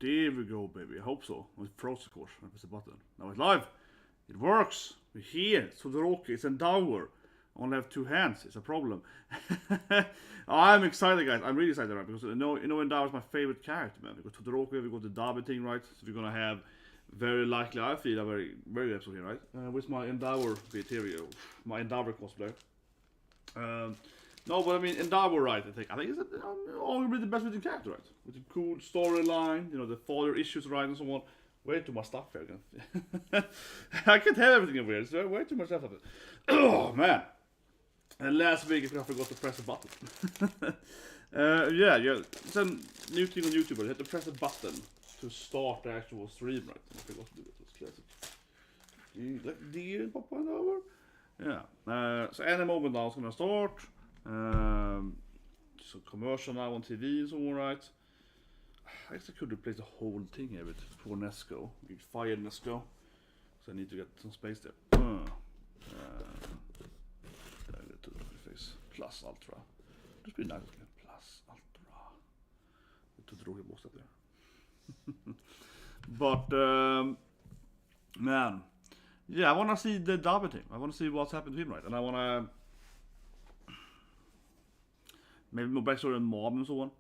There we go, baby. I hope so. It froze, of course. I press the button. Now it's live. It works. We're here. Todoroki. It's Endeavour. I only have 2 hands. It's a problem. I'm excited, guys. I'm really excited, right? Because Endeavour is my favorite character, man. We got Todoroki. We got the Dabi thing, right? So we're gonna have very likely, I feel, a very good episode here, right? With my Endeavour material, my Endeavour cosplay. No, but I mean, Endeavour, right? I think it's arguably the best written character, right? With a cool storyline, the father issues, right, and so on. Way too much stuff here. I can't have everything in here. There's way too much stuff of it. Oh man! And last week I forgot to press a button. Yeah. It's a new thing on YouTube. You have to press a button to start the actual stream, right? I forgot to do that. It's classic. Like the pop on over. Yeah. So any moment now it's gonna start. So commercial now on TV is alright. I guess I could replace the whole thing here with poor Nesco. Get fired Nesco. So I need to get some space there. To the face. Plus Ultra. Just be nice. Plus Ultra. To the Roger box up there. But man. Yeah, I wanna see the Dabi thing. I wanna see what's happened to him, right? And I wanna maybe more backstory on Mom and so on.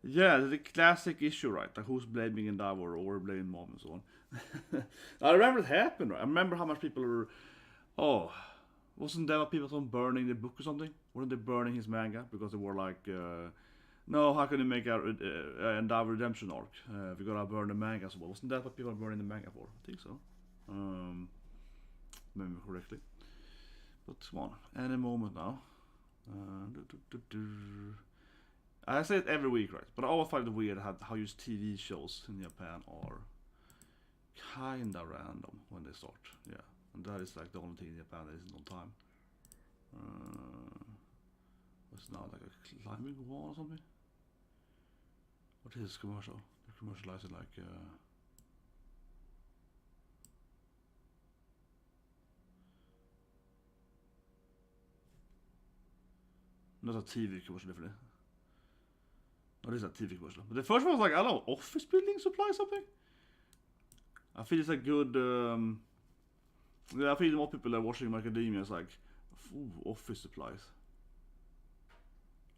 Yeah, the classic issue, right? Like who's blaming Endeavour or blaming Mom and so on. I remember it happened, right? I remember how much people were. Oh, wasn't there people burning the book or something? Weren't they burning his manga because they were like, no, how can you make an Endeavour redemption arc? We gotta burn the manga as well. Wasn't that what people are burning the manga for? I think so. Remember correctly. But come on, any moment now. I say it every week, right? But I always find it weird how use TV shows in Japan are kinda random when they start. Yeah, and that is like the only thing in Japan that isn't on time. What's now like a climbing wall or something? What is this commercial? They're commercializing like. Not a TV commercial, definitely. What is that TV commercial? But the first one was like, I don't know, office building supply something? I feel it's a good, yeah, I feel more people are watching My Academia is like, ooh, office supplies.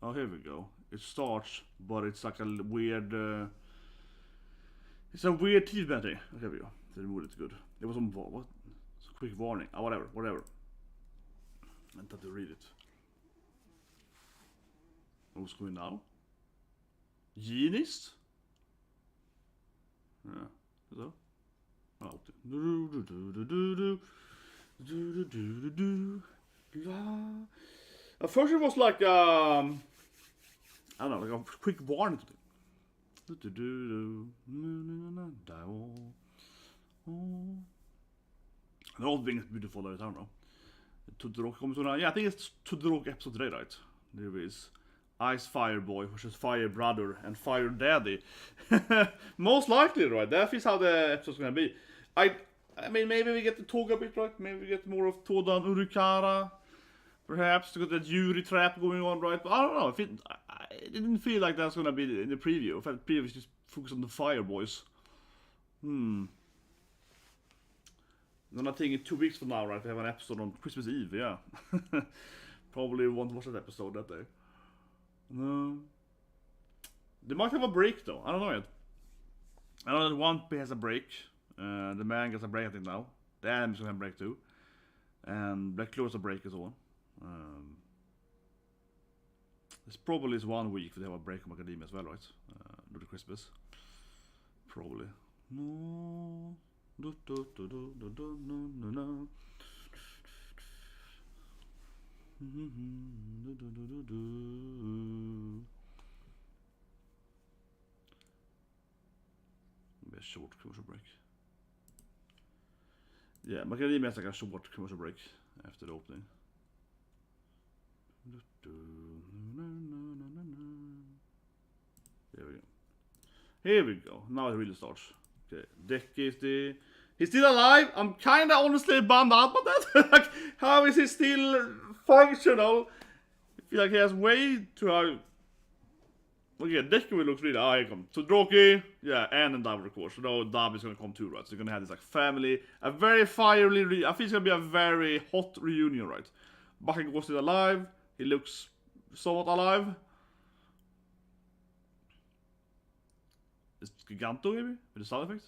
Oh, here we go. It starts, but it's like a weird, it's a weird TV battery. Okay, here we go. The mood is good. It was on, what? It's a quick warning. Oh, whatever. I had to read it. What's going now? Genist? Yeah, so. Oh, at first it was like I don't know, like a quick warning. They're all being beautiful every time now. Todoroki comes on. Yeah, I think it's Todoroki episode today, right? There is Ice Fire Boy versus Fire Brother and Fire Daddy. Most likely, right? That is how the episode's gonna be. I mean, maybe we get the Toga bit, right? Maybe we get more of Toda and Urakara. Perhaps to get that Yuri trap going on, right? But I don't know. It didn't feel like that's gonna be in the preview. I felt the preview was just focused on the Fire Boys. Then I think in 2 weeks from now, right? We have an episode on Christmas Eve, yeah. Probably won't watch that episode that day. No. They might have a break though. I don't know yet. I know that One Piece has a break. The manga has a break I think now. The anime's gonna have a break too. And Black Clover's a break as well. This probably is 1 week if they have a break from Academia as well, right? Due to Christmas. Probably. No. No. Maybe a short commercial break. Yeah, My Academia has like a short commercial break after the opening. Here we go. Now it really starts. Okay, Deku is he's still alive. I'm kinda honestly bummed out about that. Like, how is he still functional? I feel like he has way too high. Okay, Deku looks really. Oh, here comes Todoroki, yeah, and Endeavour, of course. So now Dabi's gonna come too, right? So you're gonna have this like family, a very fiery. I think it's gonna be a very hot reunion, right? Bakugo still alive. He looks somewhat alive. Is Giganto maybe with the sound effect?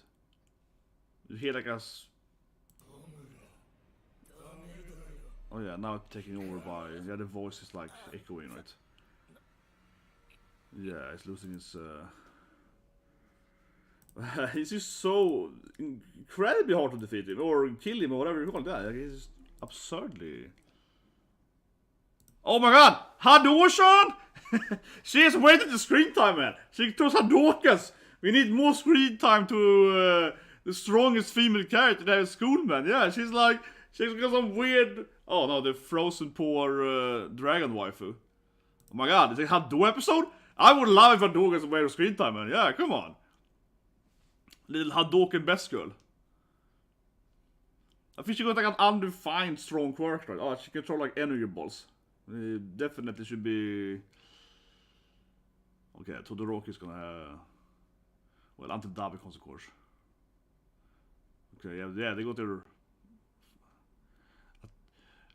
You hear like us. Oh yeah, now it's taking over by. Yeah, the voice is like echoing, right? Yeah, he's losing his. He's just so incredibly hard to defeat him or kill him or whatever you call it. Yeah, he's absurdly. Oh my god! Hadouken! She has waited the screen time, man. She throws Hadoukens. We need more screen time to the strongest female character there in school, man. Yeah, she's got some weird. Oh no, the frozen poor dragon waifu. Oh my god, is it a Hadouken episode? I would love if Hadouken was away of screen time, man. Yeah, come on. Little Hadouken best girl. I think she got like an undefined strong quirk, right? Oh, she can throw like energy balls. It definitely should be. Okay, Todoroki's gonna. Well, until Dabi comes, of course. Okay, yeah, they got their.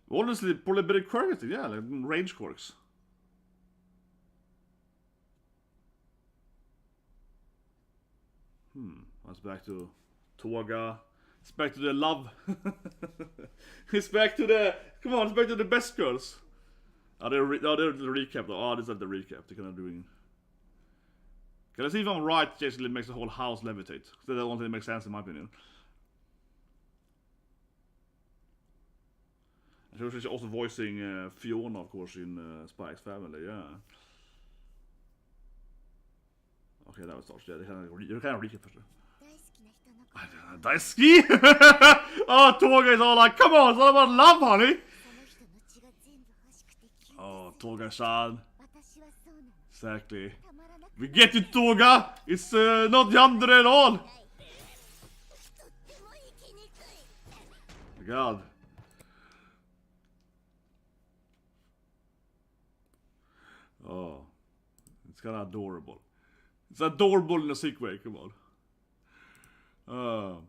Honestly, probably better quirks, yeah, like range quirks. It's back to Toga. It's back to the love. It's back to the. Come on, it's back to the best girls. They're the recap though. Oh, this is the recap. They're kind of doing. Okay, let's see if I'm right. Actually, makes the whole house levitate. That's the only thing that makes sense in my opinion. And she's also voicing Fiona, of course, in Spy X Family. Yeah. Okay, that was touched. Yeah, they kind of recap first. Daisuki? Oh, Toga is all like, come on, it's all about love, honey. Oh, Toga-san. Exactly. We get it, Toga. It's not yandere at all. My god. Oh. It's kind of adorable. It's adorable in a sick way, come on. Oh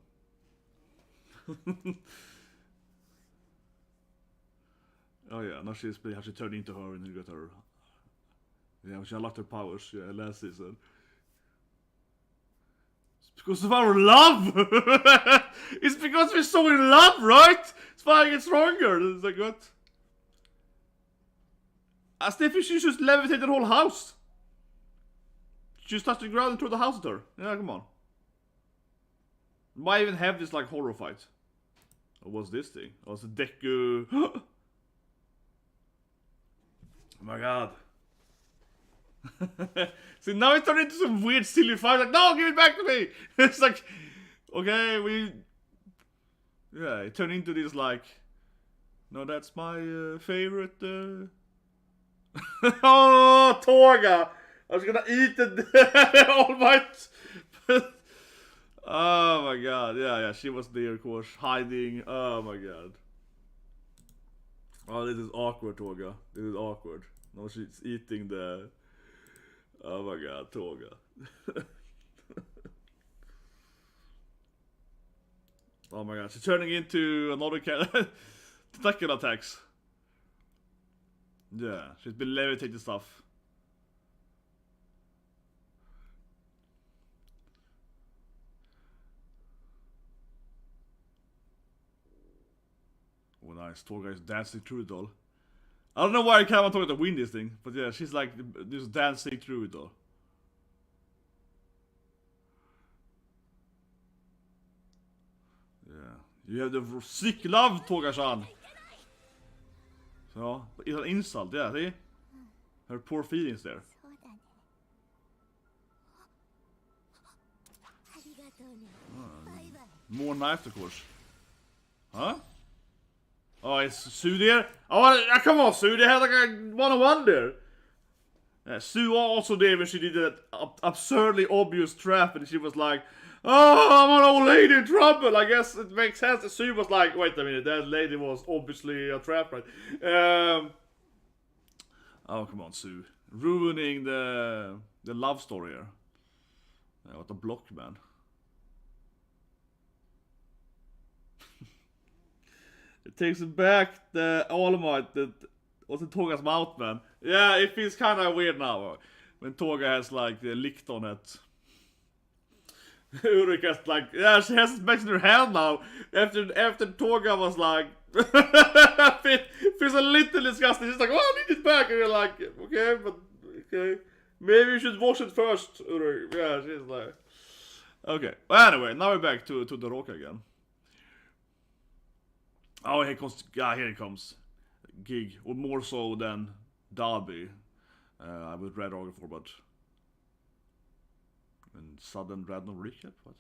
yeah, now she's how she turned into her and you got her. Yeah, she unlocked her powers, yeah, last season. It's because of our love! It's because we're so in love, right? It's why I get stronger. It's like what? I still think she just levitate the whole house. She just touched the ground and threw the house at her. Yeah, come on. Why even have this like horror fight? Or what's this thing? Oh, it's a Deku. Oh my god. See, now it turned into some weird silly fight. Like, no, give it back to me! It's like, okay, yeah, it turned into this like, no, that's my favorite. Oh, Toga! I was gonna eat it all night. Oh my god, yeah, she was there, of course, hiding. Oh my god. Oh, this is awkward, Toga. This is awkward. No, she's eating the. Oh my god, Toga. Oh my god, she's turning into another character. Tentacle attacks. Yeah, she's been levitating stuff. Oh nice, Toga is dancing through it all. I don't know why I can't want Toga to win this thing, but yeah, she's like just dancing through it all. Yeah, you have the sick love, Toga-san. So, it's an insult, yeah, see? Her poor feelings there. More knife, of course. Huh? Oh, it's Sue there? Oh, come on, Sue. They had like a one-on-one there. Yeah, Sue also there when she did that absurdly obvious trap, and she was like, "Oh, I'm an old lady in trouble." I guess it makes sense that Sue was like, "Wait a minute, that lady was obviously a trap, right?" Oh, come on, Sue, ruining the the love story here. What a block, man. It takes back the All-Might that was in Toga's mouth, man. Yeah, it feels kind of weird now when Toga has like licked on it. Urika's like, yeah, she has it back in her hand now. After Toga was like, feels a little disgusting. She's like, oh, I need it back. And you're like, okay, but okay, maybe you should wash it first. Yeah, she's like, okay. Well, anyway, now we're back to Todoroki again. Oh, here he comes. Gig, or more so than Dabi. I would read Argo for, but and sudden random recap. What?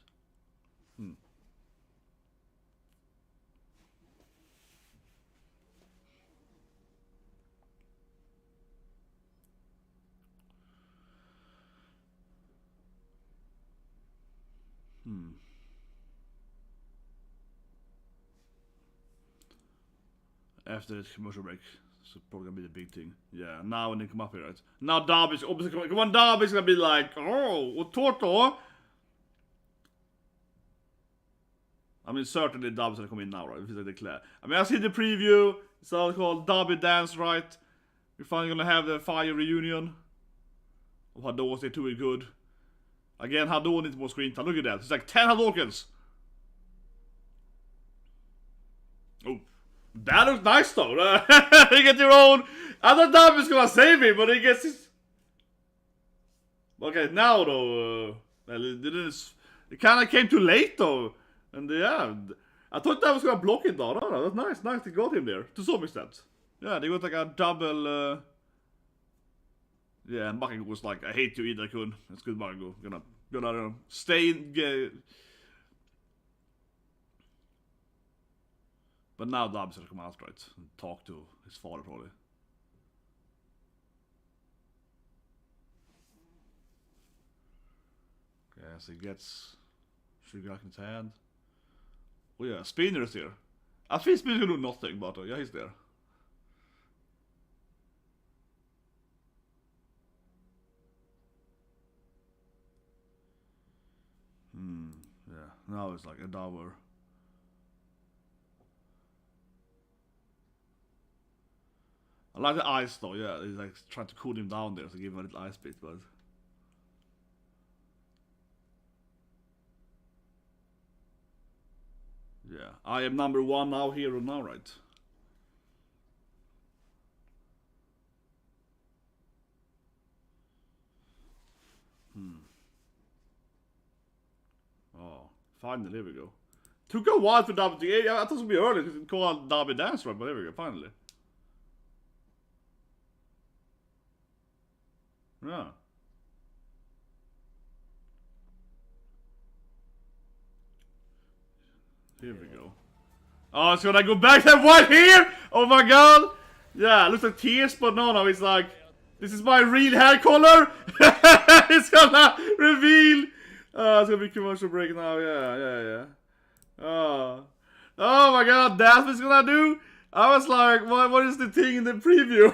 After this commercial break, so probably gonna be the big thing. Yeah, now when they come up here, right? Now Dabi's obviously come on. Dabi's gonna be like, oh, what Toto? I mean, certainly Dabi's gonna come in now, right? If it's like declare. I mean, I see the preview. It's all called Dabi Dance, right? We're finally gonna have the fire reunion of Hadouken. They're doing good. Again, Hadouken needs more screen time. Look at that. It's like 10 Hadoukens. Oh. That looks nice though. You get your own. I thought Dabi's gonna save him, but he gets his. Okay, now though, it kind of came too late though, and yeah, I thought that was gonna block it though. No, that's nice. Nice they got him there to some extent. Yeah, they got like a double. Yeah, and Bakugo was like, I hate you, Ida-kun. That's good, Bakugo. Gonna stay in. But now Dabi's gonna come out, right? And talk to his father, probably. Okay, so he gets Shigaraki in his hand. Oh yeah, Spinner's here. I think Spinner's gonna do nothing, but yeah, he's there. Yeah, now it's like Endeavour. I like the ice though, yeah, he's like trying to cool him down there, so give him a little ice bit, but... Yeah, I am number one now, hero now, right? Oh, finally, here we go. Took a while for Dabi to get, I thought it would be early, because it's called Dabi Dance, right? But there we go, finally. Yeah. Here we go. Oh, it's gonna go back to what here? Oh my god! Yeah, it looks like tears, but no, it's like, this is my real hair color! It's gonna reveal! It's gonna be commercial break now, yeah. Oh my god, that's what it's gonna do? I was like, what is the thing in the preview?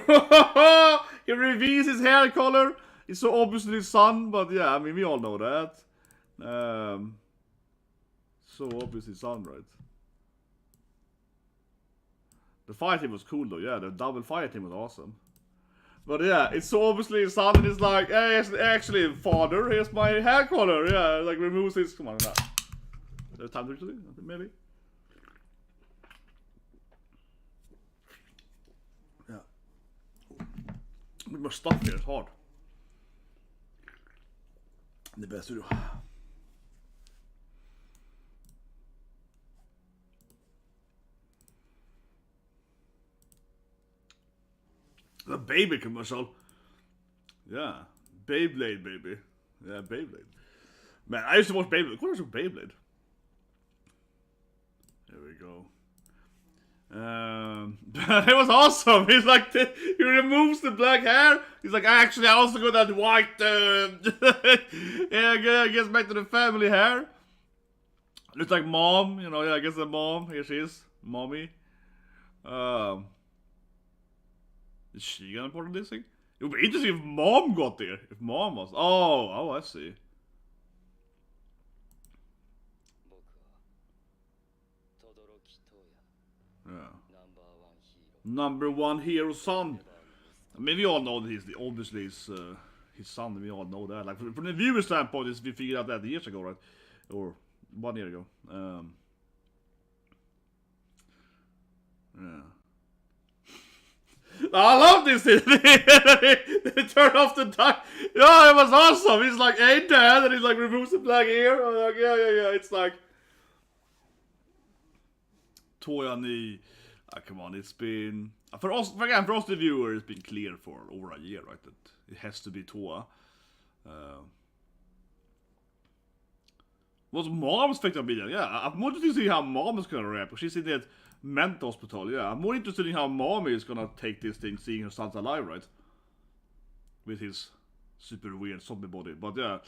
He reveals his hair color. It's so obviously his son, but yeah, I mean, we all know that. So obviously his son, right? The fire team was cool though, yeah, the double fire team was awesome. But yeah, it's so obviously his son, and it's like, hey, actually, father, here's my hair color, yeah, like removes his, come on, now. There's time to do maybe? Yeah. A bit more stuff here, it's hard. The best to do. The baby commercial. Yeah. Beyblade, baby. Yeah, Beyblade. Man, I used to watch Beyblade. What is Beyblade? There we go. It was awesome. He's like, he removes the black hair. He's like, actually, I also got that white. Yeah, I guess back to the family hair. Looks like mom, you know. Yeah, I guess the mom. Here she is, mommy. Is she gonna part of this thing? It would be interesting if Mom got there. If Mom was... Oh, I see. Yeah. Number one hero son. I mean, we all know that he's obviously his son. We all know that. Like from the viewer standpoint, we figured out that years ago, right? Or 1 year ago. Yeah. I love this thing. They turn off the time. Yeah, it was awesome. He's like, "Hey, Dad," and he's like removes the black hair. I'm like, yeah. It's like Toya knee. Come on, it's been for us the viewer. It's been clear for over a year, right? That it has to be Toya. Was Mom's effect on media? Yeah, I'm more interested to see how Mom is gonna react. She's in that mental hospital. Yeah, I'm more interested in how Mom is gonna take this thing, seeing her son's alive, right? With his super weird zombie body, but yeah.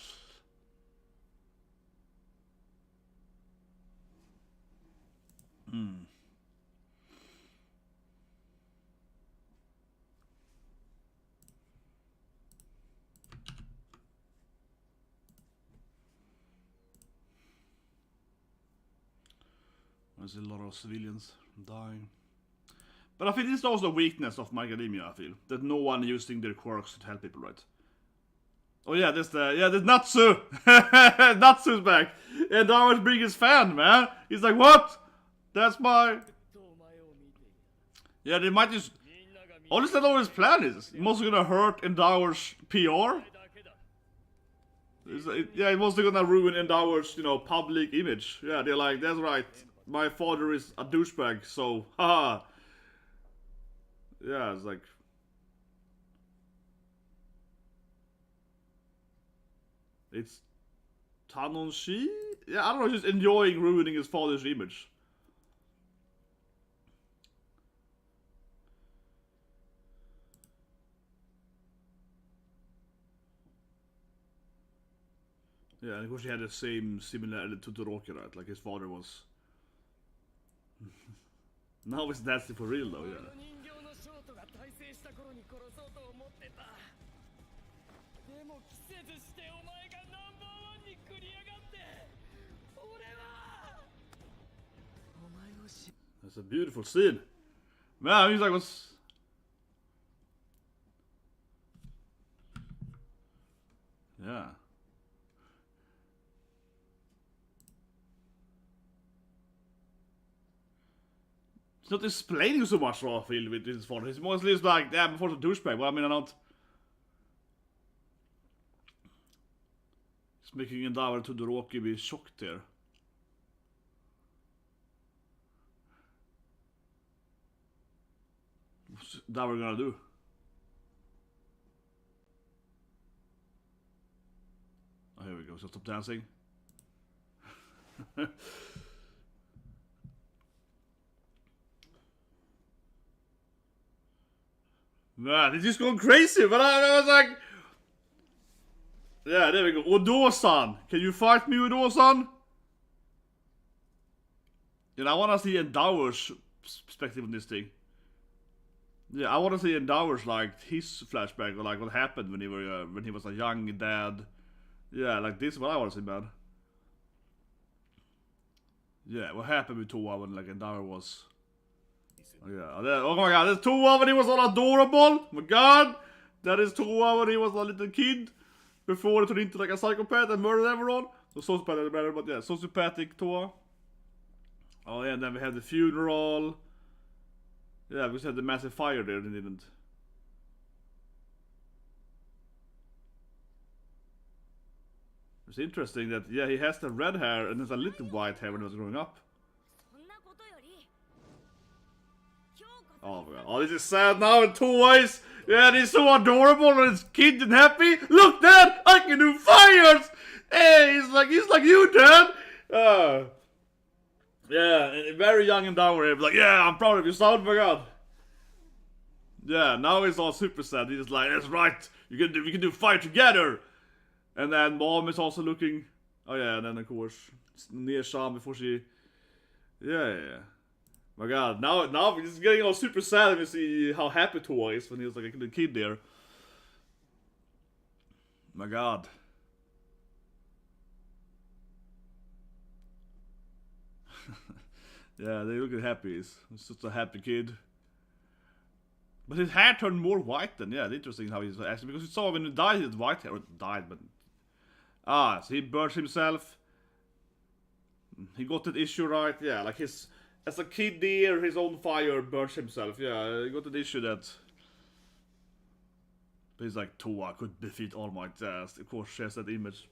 There's a lot of civilians dying. But I think this is also a weakness of My Academia, I feel. That no one using their quirks to help people, right? Oh yeah, there's Natsu! Natsu's back! And Darwin's biggest fan, man! He's like, what? That's my... Yeah, they might just... Honestly, I don't know what his plan is. He's mostly gonna hurt Endeavor's PR? Yeah, he's mostly gonna ruin Endeavor's, public image. Yeah, they're like, that's right. My father is a douchebag, so haha. Yeah, it's like it's Tanonshi? Yeah, I don't know, just enjoying ruining his father's image. Yeah, and of course he had the same similarity to Todoroki, right? Like his father was. Now it's nasty for real though, yeah. That's a beautiful scene. Man, he's like was. Yeah. He's not explaining so much, I feel, with his father. He's mostly just like, yeah, before the douchebag, but I mean, I'm not. He's making Endeavour to Todoroki be shocked there. What's Endeavour gonna do? Oh, here we go, so stop dancing. Man, he's just going crazy, but I was like... Yeah, there we go. Odo-san! Can you fight me, Odo-san? I wanna see Endeavor's perspective on this thing. Yeah, I wanna see Endeavor's, like, his flashback, or like what happened when he was a young dad. Yeah, like this is what I wanna see, man. Yeah, what happened with Toya when, like, Endeavour was... Yeah, oh my god, that's Toya when he was all adorable! Oh my god! That is Toya when he was a little kid! Before he turned into like a psychopath and murdered everyone! So sociopathic better, but yeah, sociopathic Toya. Oh yeah, and then we had the funeral. Yeah, we just had the massive fire there, they didn't. It's interesting that, yeah, he has the red hair and there's a little white hair when he was growing up. Oh my god. Oh, this is sad now in 2 ways. Yeah, he's so adorable and his kid and happy. Look, Dad, I can do fires. Hey, he's like you, Dad. Yeah, and very young and down with him. Like, yeah, I'm proud of you, son. Oh my god. Yeah, now he's all super sad. He's like, that's right. We can do fire together. And then Mom is also looking. Oh yeah, and then of course near Sean before she. Yeah. My god, now he's getting all super sad and we see how happy Toya is when he was like a little kid there. My god. Yeah, they look happy. He's such a happy kid. But his hair turned more white then. Yeah, it's interesting how he's actually, because you saw when he died, he had white hair. Or died, but so he burnt himself. He got that issue right. Yeah, like his, as a kid there, his own fire burnt himself. Yeah, he got that issue that. But he's like, Toya could defeat All Might. Of course, she has that image.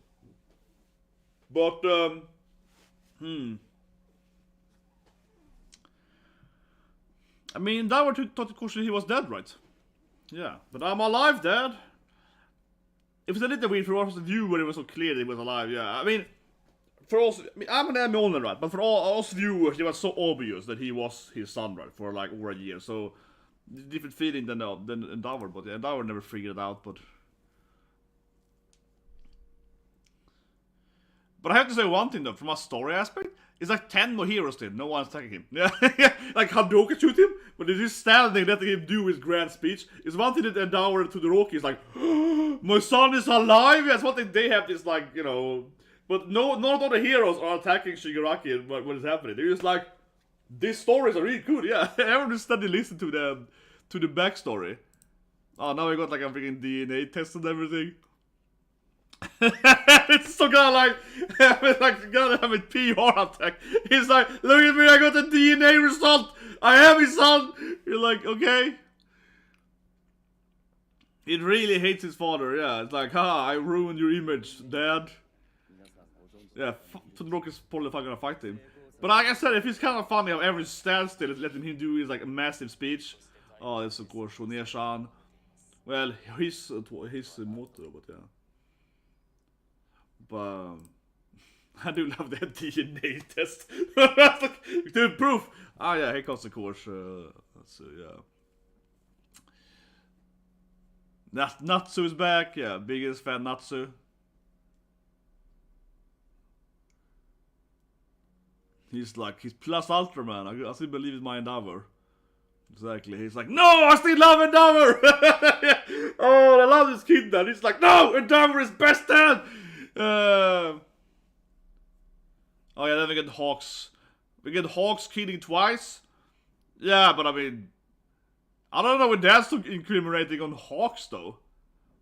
But I mean, Endeavour thought of course he was dead, right? Yeah, but I'm alive, Dad. It was a little weird for us to view when it was so clear that he was alive. Yeah, I mean, for us, I mean, I'm an Amon, right? But for all us viewers, it was so obvious that he was his son, right? For like over a year, so different feeling than Endeavour. But yeah, Endeavour never figured it out. But I have to say one thing though, from a story aspect. It's like 10 more heroes still, no one's attacking him. Yeah, like Hadouken shoot him, but they're just standing letting him do his grand speech. It's one thing that Endeavour to Todoroki is like, oh, my son is alive! That's one thing they have this like, you know... But none of the heroes are attacking Shigaraki and what is happening. They're just like, these stories are really good, yeah. Everyone just study listen to the backstory. Oh, now we got like a freaking DNA test and everything. It's so gonna like gonna have a PR attack. He's like, look at me, I got the DNA result. I am his son. You're like, okay. He really hates his father. Yeah, it's like, I ruined your image, Dad. Yeah, Todoroki's probably not gonna fight him. But like I said, if it's kind of funny how every standstill is letting him do his like a massive speech. Oh, that's of course Shoneshan. Well, he's motor, but yeah. But I do love that DNA test. The proof. Ah, yeah, here comes the course. Let's see, yeah. Natsu is back. Yeah, biggest fan Natsu. He's like, he's plus ultra man. I still believe in my Endeavour. Exactly. He's like, no, I still love Endeavour. Oh, I love this kid. Then he's like, no, Endeavour is best dad. Oh yeah, then we get Hawks. We get Hawks killing twice. Yeah, but I mean, I don't know when that's incriminating on Hawks though.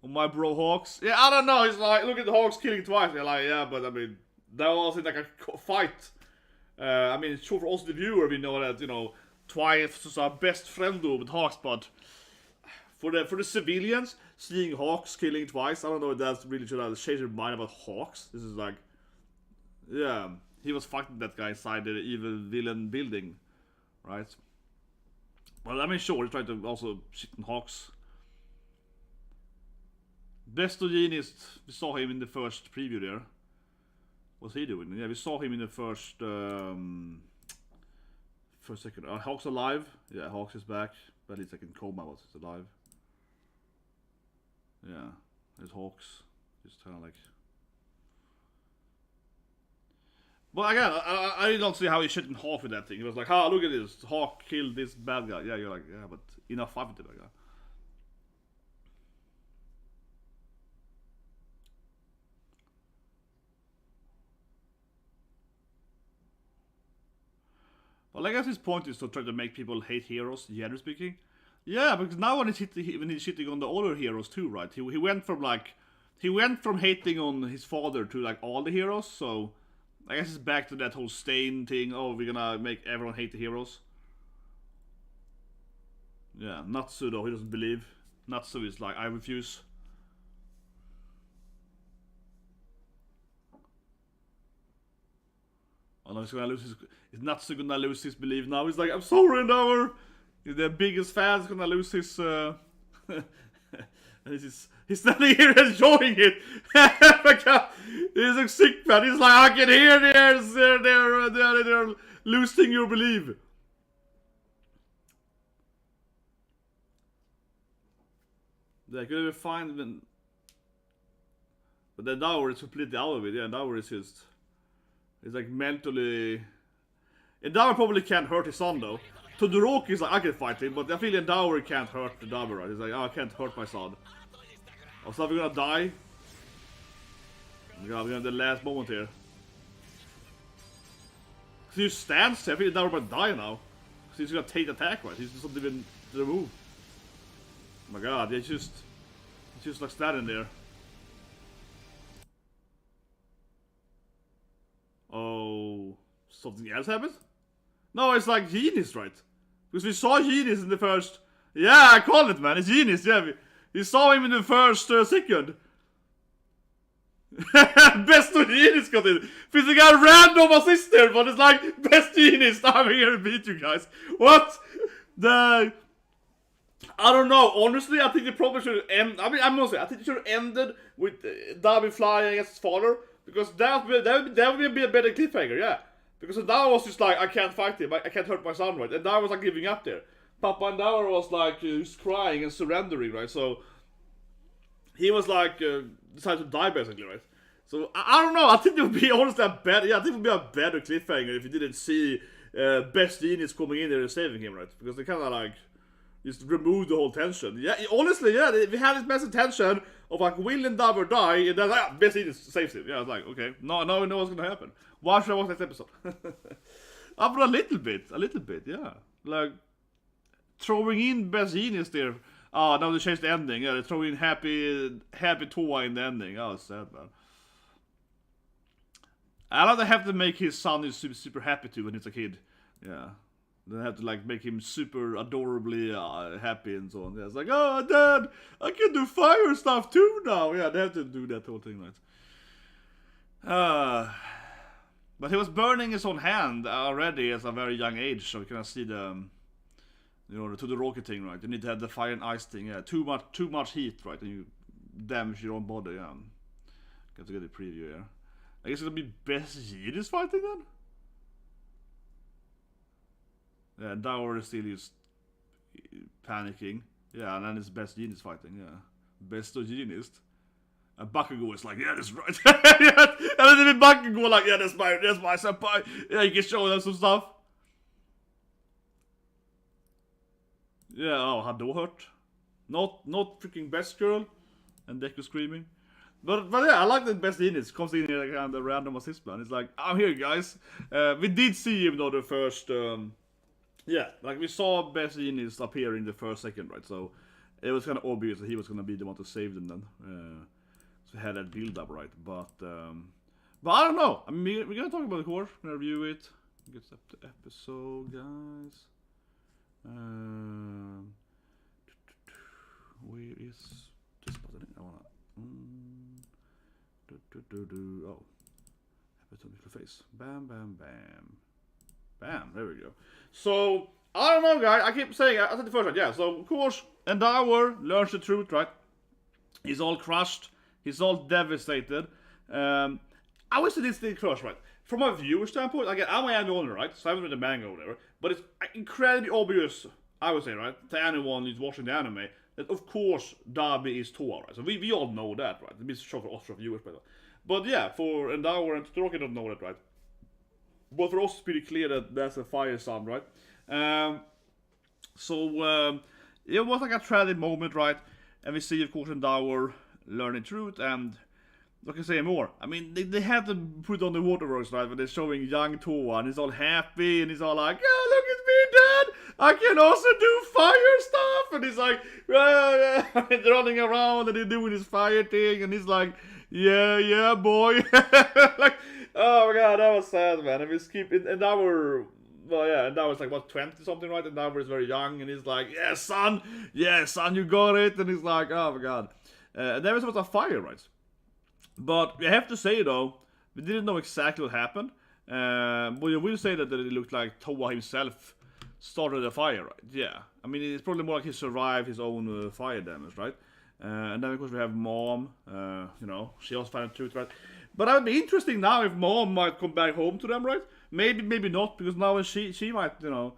On my bro Hawks. Yeah, I don't know. It's like, look at the Hawks killing twice. They're like, yeah, but I mean, that was in like a fight. I mean, it's true for us the viewer. We know that, you know, twice is our best friend though with Hawks, but for the civilians, seeing Hawks killing twice, I don't know if that's really should have changed their mind about Hawks. This is like, yeah, he was fighting that guy inside the evil villain building, right? Well, I mean, sure, he's trying to also shit on Hawks. Bestogenist, we saw him in the first preview there. What's he doing? Yeah, we saw him in the first second. Hawks alive? Yeah, Hawks is back. But he's like in coma, but he's alive. Yeah, there's Hawks. Just kind of like. But again, I don't see how he shit in half with that thing. He was like, look at this. Hawk killed this bad guy. Yeah, you're like, yeah, but enough fight with the bad guy. Well, I guess his point is to try to make people hate heroes, generally speaking. Yeah, because now when he's shitting on the other heroes too, right? He went from hating on his father to like all the heroes, so I guess it's back to that whole stain thing. Oh, we're gonna make everyone hate the heroes. Yeah, Natsu though, he doesn't believe. Natsu is like, I refuse. Oh no, he's gonna lose his. Is Natsu gonna lose his belief now? He's like, I'm sorry, Endeavour. The biggest fan's gonna lose his. He's standing here enjoying it. He's a sick man. He's like, I can hear they're losing your belief. They could have fine when. But then Endeavour is completely out of it. Yeah, Endeavour is just. He's like mentally. Endeavour probably can't hurt his son though. Todoroki is like, I can fight him, but I feel Endeavour can't hurt Endeavour, right? He's like, I can't hurt my son. Oh, so we're gonna die? God, we have the last moment here. He just stands there. I think Endeavour might die now. He's gonna take the attack, right? He's just not even to the move. Oh my god, he's just like standing there. Oh, something else happened? No, it's like Genius, right? Because we saw Genius in the first. Yeah, I called it, man. It's Genius. Yeah, we saw him in the first second. Best of Genius got in. Finns det got random assist there, but it's like best Genius. I'm here to beat you guys. What? I don't know. Honestly, I think they probably should end. I mean, I'm gonna say I think it should have ended with Dabi flying against his father, because that would be a better cliffhanger. Yeah, because Endeavour was just like, I can't fight him. I can't hurt my son, right? And Endeavour was like giving up there. Papa Endeavour was like just crying and surrendering, right? So he was like decided to die basically, right? So I don't know. I think it would be honestly a better. Yeah, I think it would be a better cliffhanger if you didn't see Best Genius coming in there and saving him, right? Because they kind of like just remove the whole tension. Yeah, honestly, yeah, we had this massive tension of like, will Endeavour die? And then like, Best Genius saves him. Yeah, I was like, okay, now we know what's gonna happen. Why should I watch next episode? But a little bit, yeah. Like throwing in Best Genius there. Oh, now they changed the ending. Yeah, they throw in happy Toya in the ending. Oh, it's sad, man. I know they have to make his son super, super happy too when he's a kid. Yeah. They have to like make him super adorably happy and so on. Yeah, it's like, oh, Dad, I can do fire stuff too now. Yeah, they have to do that whole thing, right? But he was burning his own hand already at a very young age, so you can see the, you know, the Todoroki thing, right? You need to have the fire and ice thing. Yeah, too much heat, right? And you damage your own body. Yeah, got to get a preview here. I guess it'll be Best Genius fighting then. Yeah, Endeavour is still just panicking. Yeah, and then it's Best Genius fighting. Yeah, Best of Genius. And Bakugo is like, yeah, that's right. Yeah, and then Bakugo like, yeah, that's my senpai. Yeah, you can show them some stuff. Yeah, oh, Hado hurt. Not freaking Best Girl. And Deku screaming. But yeah, I like that Best Genius comes in here like on the random assist plan. It's like, I'm here, guys. We did see him though the first. Yeah, like we saw Best Genius appear in the first second, right? So it was kind of obvious that he was gonna be the one to save them then. So we had that build up, right? But I don't know. I mean, we're gonna talk about the core. We're gonna review it. Get up to episode, guys. Where is this button? I wanna. Oh, episode face. Bam, bam, bam, bam. There we go. So I don't know, guys. I keep saying I said the first one. Yeah. So of course, Endeavour learns the truth, right? He's all crushed. He's all devastated. I wish this thing crushed, right? From a viewer standpoint, again, I'm an anime owner, right? So I haven't read the manga or whatever. But it's incredibly obvious, I would say, right, to anyone who's watching the anime, that of course Dabi is Toya, right? So we all know that, right? It's a show for us, for viewers, by the way. But yeah, for Endeavour and Todoroki don't know that, right? But for us, it's pretty clear that that's a fire son, right? It was like a tragic moment, right? And we see, of course, Endeavour learning truth, and what can I say more? I mean, they had to put on the waterworks, right? When they're showing young Toya, and he's all happy, and he's all like, yeah, look at me, Dad! I can also do fire stuff! And he's like, running around, and they're doing his fire thing, and he's like, yeah, boy. Like, oh my god, that was sad, man. And we skip it, and that was like, what, 20 something, right? And Endeavour is very young, and he's like, yeah, son, you got it. And he's like, oh my god. And there was a fire, right? But we have to say, though, we didn't know exactly what happened. But you will say that it looked like Toya himself started the fire, right? Yeah. I mean, it's probably more like he survived his own fire damage, right? And then, of course, we have Mom. You know, she also found the truth, right? But that would be interesting now if Mom might come back home to them, right? Maybe not, because now she might, you know,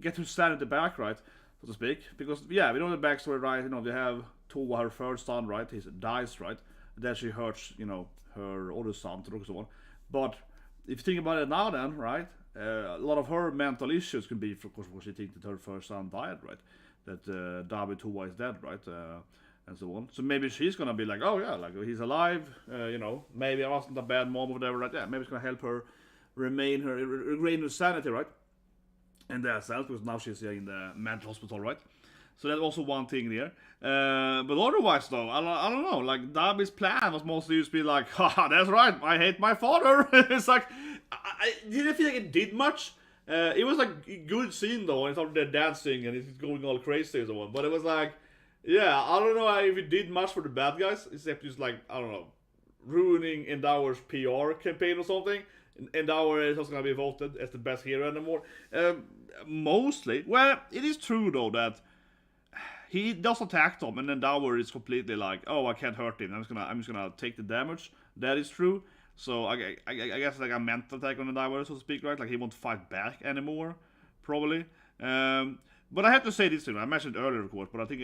get to stand at the back, right? So to speak. Because, yeah, we know the backstory, right? You know, they have Toya, her first son, right? He dies, right? Then she hurts, you know, her other son, Todoroki, and so on. But if you think about it now, then, right? A lot of her mental issues can be, of course, because she thinks that her first son died, right? That Dabi Toya is dead, right? and so on. So maybe she's gonna be like, oh yeah, like he's alive, you know, maybe I wasn't a bad mom or whatever, right? Yeah, maybe it's gonna help her regain her sanity, right? And that sense, because now she's in the mental hospital, right? So that's also one thing there. But otherwise, though, I don't know. Like, Dabi's plan was mostly just be like, haha, that's right, I hate my father. It's like, I didn't feel like it did much. It was like a good scene, though, and it's all they're dancing and it's going all crazy and so on. But it was like, yeah, I don't know if it did much for the bad guys, except just like, I don't know, ruining Endeavor's PR campaign or something. Endeavour is also going to be voted as the best hero anymore. Mostly. Well, it is true, though, that he does attack them, and Endeavour is completely like, oh, I can't hurt him. I'm just gonna take the damage. That is true. So I guess like a mental attack on Endeavour, so to speak, right? Like he won't fight back anymore, probably. But I have to say this too. I mentioned earlier, of course, but I think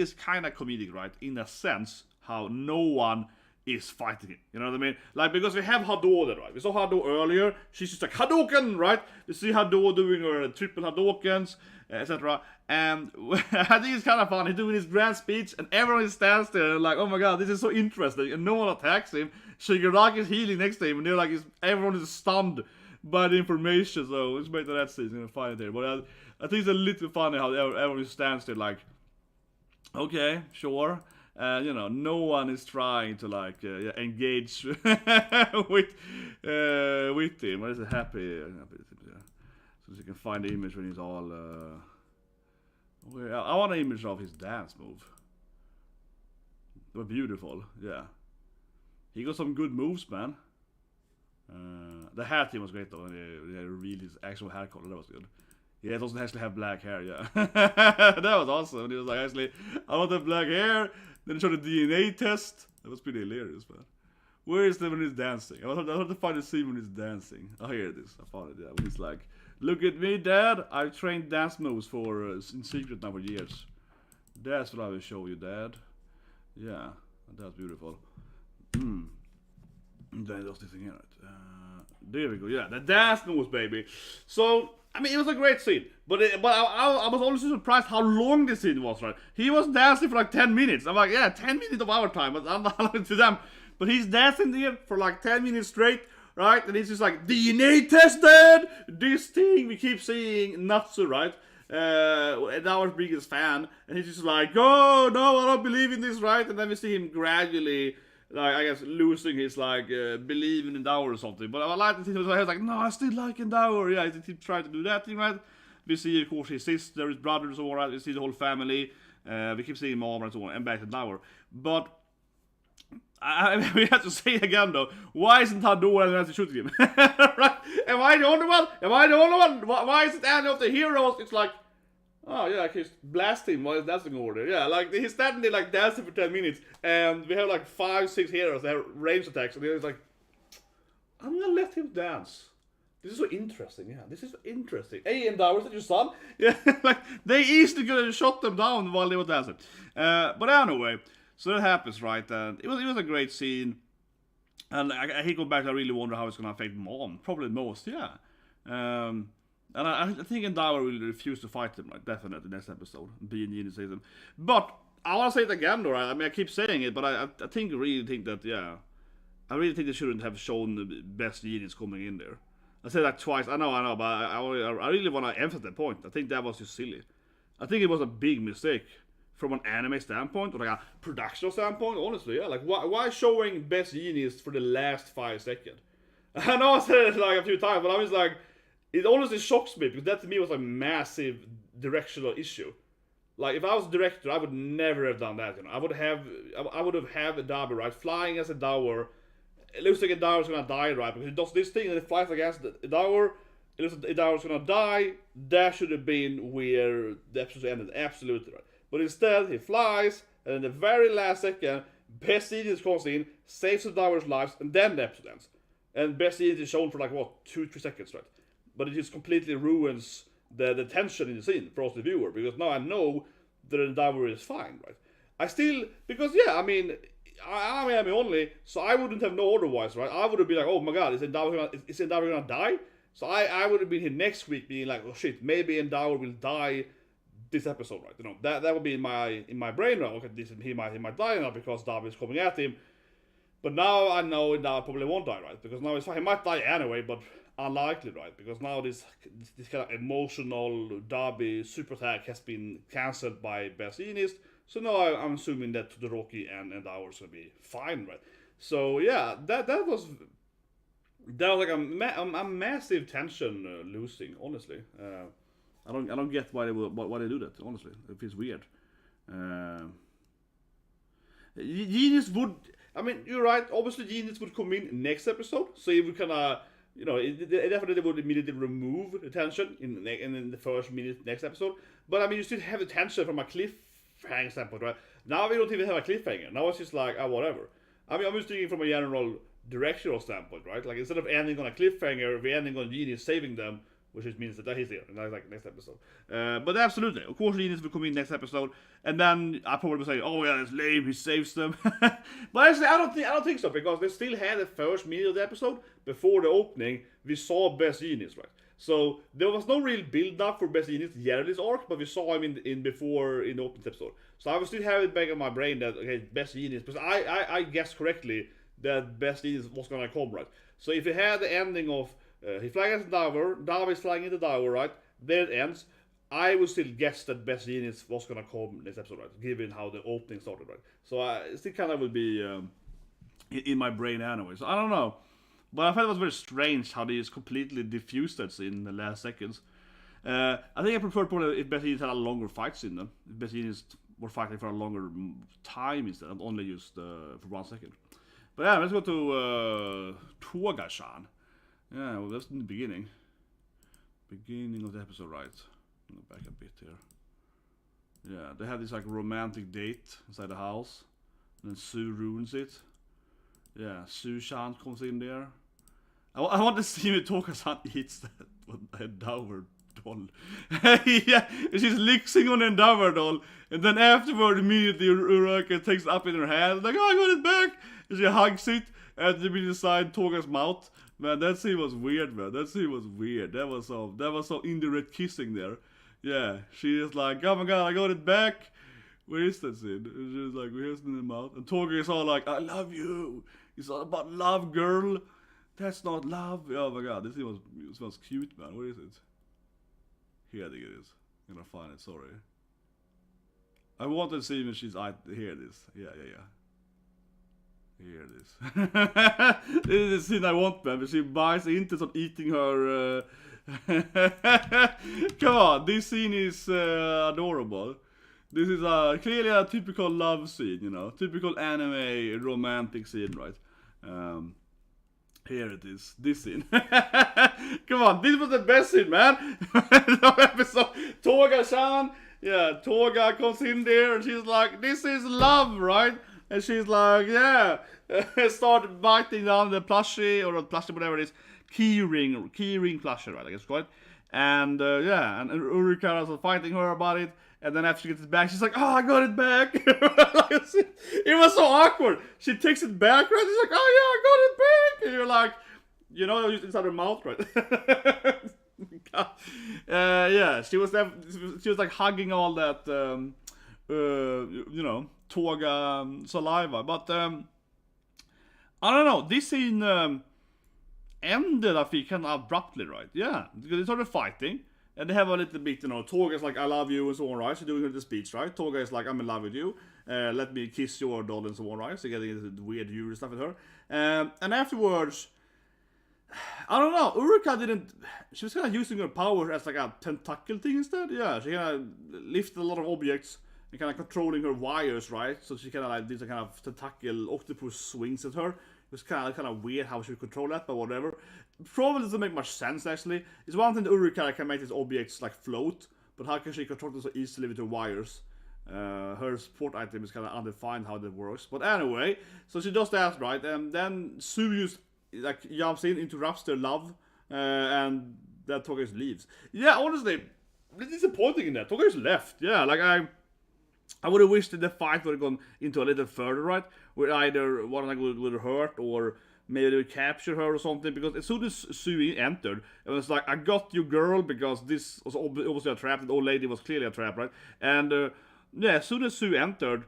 it's kind of comedic, right? In a sense, how no one is fighting him. You know what I mean? Like, because we have Hado there, right? We saw Hado earlier. She's just like, Hadouken, right? We see Hado doing her triple Hadoukens, etc. And I think it's kind of fun. He's doing his grand speech, and everyone stands there and like, oh my god, this is so interesting. And no one attacks him. Shigaraki is healing next to him, and they're like, everyone is stunned by the information. So it's better that scene. It's gonna find it there. But I think it's a little funny how everyone stands there like, okay, sure. You know, no one is trying to like engage with him. What is it? Happy. So you can find the image when he's all. I want an image of his dance move. They were beautiful. Yeah, he got some good moves, man. The hair team was great though. They revealed his actual hair color. That was good. Yeah, it doesn't actually have black hair. Yeah, that was awesome. He was like, actually, I want to have black hair. Then he showed the DNA test. That was pretty hilarious, man. Where is the when he's dancing? I have to find the scene when he's dancing. Oh, here it is. I found it. Yeah, when he's like, look at me, Dad. I've trained dance moves for in secret now for years. That's what I will show you, Dad. Yeah, that's beautiful. Then there's this thing here. There we go. Yeah, the dance moves, baby. So. I mean, it was a great scene, but I was also surprised how long this scene was, right? He was dancing for like 10 minutes. I'm like, yeah, 10 minutes of our time, but I'm not to them. But he's dancing there for like 10 minutes straight, right? And he's just like, DNA tested! This thing we keep seeing, Natsu, right? And our biggest fan, and he's just like, oh, no, I don't believe in this, right? And then we see him gradually, like, I guess, losing his, like, belief in Endeavour or something. But I like the thing, he was like, no, I still like Endeavour. Yeah, he tried to do that thing, right? We see, of course, his sister, his brothers, all right? We see the whole family. We keep seeing mom and so on, and back to Endeavour. But we have to say again, though, why isn't Hado and shooting him? Right? Am I the only one? Why is it any of the heroes? It's like, oh yeah, he's blasting while he's dancing over there. Yeah, like he's standing there like dancing for 10 minutes, and we have like 5-6 heroes that have range attacks, and he's like, I'm gonna let him dance. This is so interesting. Yeah, this is so interesting. Hey, Endeavour, is that your son? Yeah, like they easily could have shot them down while they were dancing. But anyway, so that happens, right? And it was a great scene. And I hate going back. I really wonder how it's gonna affect Mom. Probably most, yeah. And I think Endeavour will refuse to fight him, right? Definitely next episode. Being in the season. But I want to say it again, though, right? I mean, I keep saying it, but I really think that, yeah. I really think they shouldn't have shown the best units coming in there. I said that twice. I know, but I really want to emphasize that point. I think that was just silly. I think it was a big mistake from an anime standpoint, or like a production standpoint, honestly, yeah. Like, why showing best units for the last 5 seconds? I know I said it like a few times, but I was like, it honestly shocks me, because that to me was a massive directional issue. Like, if I was director, I would never have done that, you know. I would have had Dabi, right, flying as a Endeavour. It looks like Endeavor's gonna die, right, because he does this thing and it flies against Endeavour. It looks like Endeavor's gonna die. That should have been where the episode ended, absolutely, right. But instead, he flies, and in the very last second, Best Genius comes in, saves Endeavor's lives, and then the episode ends. And Best Genius is shown for like, what, 2-3 seconds, right? But it just completely ruins the tension in the scene for us, the viewer, because now I know that Endeavour is fine, right? I still, because yeah, I mean, I'm only, so I wouldn't have known otherwise, right? I would have been like, oh my god, is Endeavour gonna die? So I would have been here next week being like, oh shit, maybe Endeavour will die this episode, right? You know, that would be in my brain, right? Okay, he might die now because Dabi is coming at him. But now I know that I probably won't die, right? Because now he might die anyway, but unlikely, right? Because now this kind of emotional Dabi super attack has been cancelled by Best Jeanist. So now I'm assuming that Todoroki and Endeavour is gonna be fine, right? So yeah, that was like a massive tension losing. Honestly, I don't get why they do that. Honestly, it feels weird. Genius would. I mean, you're right. Obviously, Genius would come in next episode, so it would kind of, it definitely would immediately remove the tension in the first minute next episode. But I mean, you still have the tension from a cliffhanger standpoint, right? Now we don't even have a cliffhanger. Now it's just like, whatever. I mean, I'm just thinking from a general directional standpoint, right? Like, instead of ending on a cliffhanger, we're ending on Genius saving them, which just means that he's here, and that's like next episode. But absolutely, of course, Genius will come in next episode, and then I probably say, "Oh yeah, it's lame, he saves them." But actually, I don't think so, because they still had the first minute of the episode before the opening. We saw Best Genius, right? So there was no real build up for Best Genius yet this arc, but we saw him in the opening episode. So I will still have it back in my brain that, okay, Best Genius, because I guessed correctly that Best Genius was gonna come, right? So if you had the ending of he flags into Endeavour, Dabi is flying into Endeavour, right? There it ends. I would still guess that Best Genius was gonna come next episode, right? Given how the opening started, right? So it still kind of would be in my brain anyway. So I don't know. But I thought it was very strange how they just completely diffused that scene in the last seconds. I think I prefer probably if Best Genius had a longer fight scene then. If Best Genius were fighting for a longer time instead of only just for 1 second. But yeah, let's go to Toga-chan. Yeah, well, that's in the beginning. Beginning of the episode, right? I'll go back a bit here. Yeah, they have this like romantic date inside the house. And then Sue ruins it. Yeah, Sue-chan comes in there. I want to see when Toga-chan eats that Endeavour doll. Yeah, she's licking on Endeavour doll. And then afterward, immediately Uraka takes it up in her hand. Like, oh, I got it back! And she hugs it. And they inside Toga's mouth. Man, that scene was weird, man. That scene was weird. That was so indirect kissing there. Yeah, she is like, oh my god, I got it back. Where is that scene? And she's like, here's in the mouth. And Toga is all like, I love you. It's all about love, girl. That's not love. Oh my god, this was cute, man. Where is it? Here I think it is. I'm gonna find it, sorry. I wanted to see when she's here it is. Yeah. Here it is. This is the scene I want, man. But she buys into some eating her. Come on, this scene is adorable. This is clearly a typical love scene, typical anime romantic scene, right? Here it is, this scene. Come on, this was the best scene, man. Episode Toga-chan, yeah, Toga comes in there and she's like, "This is love, right?" And she's like, yeah, start biting down the plushie, or not plushie, whatever it is, keyring plushie, right, I guess it's called. And yeah, and Urakara is fighting her about it, and then after she gets it back, she's like, oh, I got it back. It was so awkward. She takes it back, right, she's like, oh yeah, I got it back. And you're like, just inside her mouth, right? Yeah, she was like hugging all that, Toga saliva, but I don't know. This scene ended, I think, kind of abruptly, right? Yeah, because they started fighting, and they have a little bit, Toga's like, "I love you," and so on, right? So doing the speech, right? Toga is like, "I'm in love with you. Let me kiss your doll," and so on, right? So getting into weird Yuri stuff with her, and afterwards, I don't know. She was kind of using her power as like a tentacle thing instead. Yeah, she kind of lifted a lot of objects. And kind of controlling her wires, right? So she kind of like did a kind of tentacle octopus swings at her. It was kind of weird how she would control that, but whatever. Probably doesn't make much sense actually. It's one thing that Urakara can make these objects like float, but how can she control them so easily with her wires? Her support item is kind of undefined how that works. But anyway, so she does that, right? And then Sue jumps in, interrupts their love, and then Toga just leaves. Yeah, honestly, it's disappointing in that. Toga just left. Yeah, like I would have wished that the fight would have gone into a little further, right? Where either one of them would hurt or maybe they would capture her or something. Because as soon as Sue entered, it was like, I got you, girl, because this was obviously a trap. The old lady was clearly a trap, right? And yeah, as soon as Sue entered,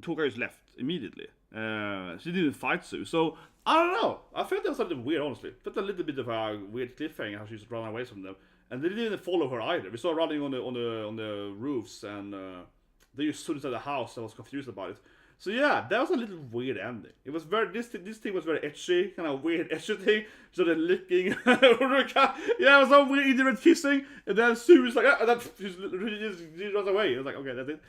Toga just left immediately. She didn't fight Sue. So, I don't know. I felt that was a little weird, honestly. I felt a little bit of a weird cliffhanger how she just ran away from them. And they didn't follow her either. We saw her running on the roofs, and they just stood inside the house. I was confused about it. So yeah, that was a little weird ending. It was very this thing was very etchy, kind of weird etchy thing. So they're licking, yeah, it was so weird, intimate kissing, and then Sue was like, and then she runs away. I was like, okay, that's it.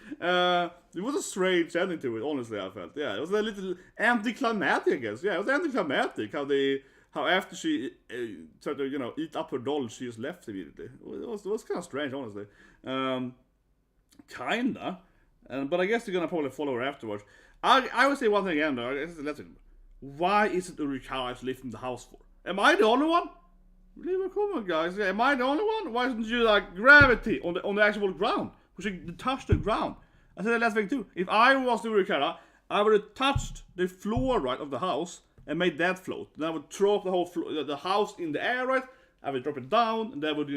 It was a strange ending to it, honestly. I felt, yeah, it was a little anticlimactic, I guess. Yeah, it was anticlimactic how after she tried to eat up her doll, she just left immediately. It was kind of strange, honestly. Kinda. But I guess they're gonna probably follow her afterwards. I would say one thing again though. Why isn't Urakara lifting the house for? Am I the only one? Leave a comment, guys. Am I the only one? Why isn't you like gravity on the actual ground? We should touch the ground. I said the last thing too. If I was the Urakara, I would have touched the floor right of the house and made that float. Then I would throw up the whole the house in the air, right? I would drop it down, and that would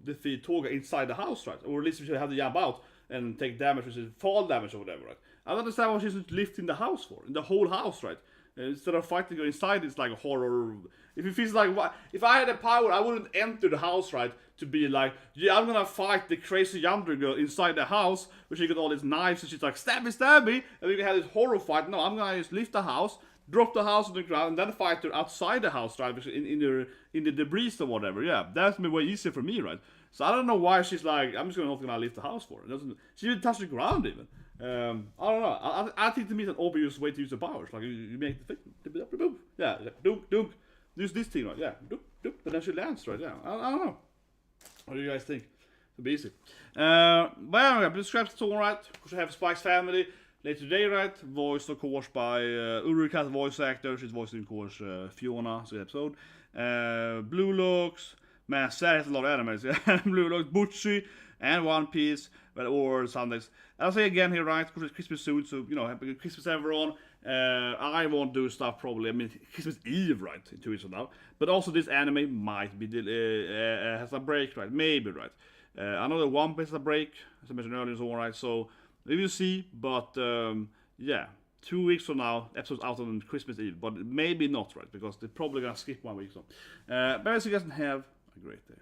defeat Toga inside the house, right? Or at least we should have to jump out and take damage, which is fall damage or whatever, right? I don't understand what she's lifting the house for, in the whole house, right? Instead of fighting her inside, it's like a horror. If it feels like, if I had the power, I wouldn't enter the house, right? To be like, yeah, I'm gonna fight the crazy yonder girl inside the house, where she got all these knives and she's like, stab me, and we can have this horror fight. No, I'm gonna just lift the house, drop the house on the ground, and then fight her outside the house, right? In the debris or whatever. Yeah, that's way easier for me, right? So I don't know why she's like, I'm just not gonna lift the house for her. She didn't touch the ground even. I don't know. I think to me it's an obvious way to use the powers. Like you make the thing, yeah, dunk. Use this thing, right? Yeah, dunk, but then she lands, right? Yeah, I don't know. What do you guys think? It'll be easy. But anyway, but Scraps is alright. Of course, I have Spike's family later today, right? Voiced, of course, by Urakara's voice actor. She's voicing, of course, Fiona, so the episode. Blue Locks. Man, Sarah has a lot of animes. Blue Locks, Butchie, and One Piece, or Sundays. I'll say again here, right? Because it's Christmas soon, so happy Christmas everyone. I won't do stuff probably. I mean, Christmas Eve, right? 2 weeks from now. But also, this anime might be has a break, right? Maybe, right? I know that One Piece has a break, as I mentioned earlier, is alright. So we will see. But yeah, 2 weeks from now, episode's out on Christmas Eve. But maybe not, right? Because they're probably gonna skip 1 week. So, but as you guys have a great day.